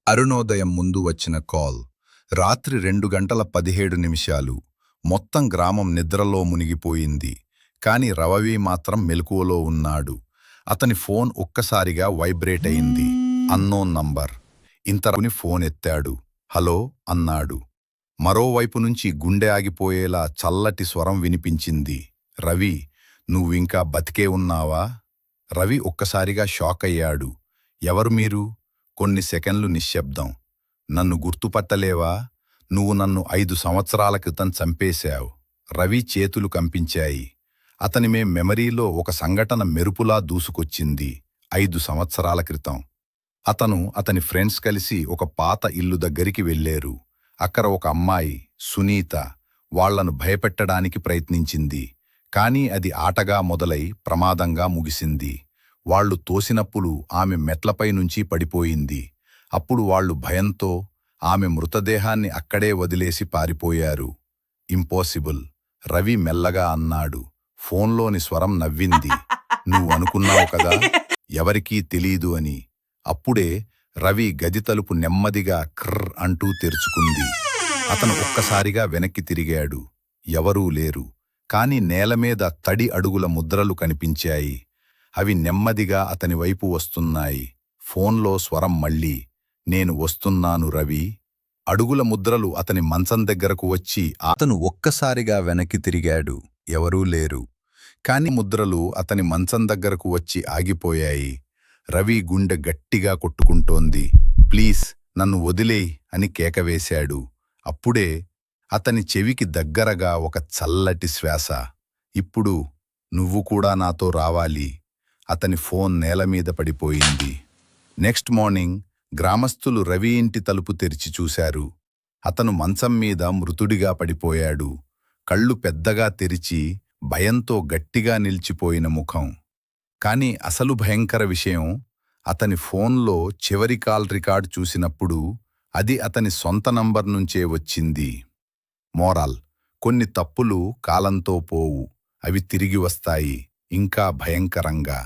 అరుణోదయం ముందు వచ్చిన కాల్. రాత్రి 2:17. మొత్తం గ్రామం నిద్రలో మునిగిపోయింది. కాని రవి మాత్రం మెలకువలో ఉన్నాడు. అతని ఫోన్ ఒక్కసారిగా వైబ్రేట్ అయింది. Unknown number. ఇంతరని ఫోన్ ఎత్తాడు. హలో అన్నాడు. మరోవైపు నుంచి గుండె ఆగిపోయేలా చల్లటి స్వరం వినిపించింది. రవి, నువ్వింకా బతికే ఉన్నావా? రవి ఒక్కసారిగా షాక్ అయ్యాడు. ఎవరు మీరు? కొన్ని సెకండ్లు నిశ్శబ్దం. నన్ను గుర్తుపట్టలేవా? నువ్వు నన్ను 5 సంవత్సరాల క్రితం చంపేశావు. రవి చేతులు కంపించాయి. అతని మెమరీలో ఒక సంఘటన మెరుపులా దూసుకొచ్చింది. 5 సంవత్సరాల క్రితం అతని ఫ్రెండ్స్ కలిసి ఒక పాత ఇల్లు దగ్గరికి వెళ్ళారు. అక్కడ ఒక అమ్మాయి, సునీత, వాళ్లను భయపెట్టడానికి ప్రయత్నించింది. కానీ అది ఆటగా మొదలై ప్రమాదంగా ముగిసింది. వాళ్లు తోసినప్పుడు ఆమె మెట్లపై నుంచి పడిపోయింది. అప్పుడు వాళ్లు భయంతో ఆమె మృతదేహాన్ని అక్కడే వదిలేసి పారిపోయారు. ఇంపాసిబుల్, రవి మెల్లగా అన్నాడు. ఫోన్లోని స్వరం నవ్వింది. నువ్వనుకున్నావు కదా, ఎవరికీ తెలీదు అని. అప్పుడే రవి గది తలుపు నెమ్మదిగా క్రర్ అంటూ తెరుచుకుంది. అతను ఒక్కసారిగా వెనక్కి తిరిగాడు. ఎవరూ లేరు. కాని నేలమీద తడి అడుగుల ముద్రలు కనిపించాయి. అవి నెమ్మదిగా అతని వైపు వస్తున్నాయి. ఫోన్లో స్వరం మళ్ళీ, నేను వస్తున్నాను రవి. అడుగుల ముద్రలు అతని మంచం దగ్గరకు వచ్చి అతను ఒక్కసారిగా వెనక్కి తిరిగాడు. ఎవరూ లేరు. కాని ముద్రలు అతని మంచం దగ్గరకు వచ్చి ఆగిపోయాయి. రవి గుండె గట్టిగా కొట్టుకుంటోంది. ప్లీజ్ నన్ను వదిలేయ్ అని కేకవేశాడు. అప్పుడే అతని చెవికి దగ్గరగా ఒక చల్లటి శ్వాస. ఇప్పుడు నువ్వు కూడా నాతో రావాలి. అతని ఫోన్ నేలమీద పడిపోయింది. నెక్స్ట్ మార్నింగ్ గ్రామస్తులు రవి ఇంటి తలుపు తెరిచి చూశారు. అతను మంచం మీద మృతుడిగా పడిపోయాడు. కళ్ళు పెద్దగా తెరిచి భయంతో గట్టిగా నిలిచిపోయిన ముఖం. కాని అసలు భయంకర విషయం, అతని ఫోన్లో చివరి కాల్ రికార్డ్ చూసినప్పుడు అది అతని సొంత నంబర్ నుంచే వచ్చింది. మోరల్: కొన్ని తప్పులు కాలంతో పోవు, అవి తిరిగి వస్తాయి, ఇంకా భయంకరంగా.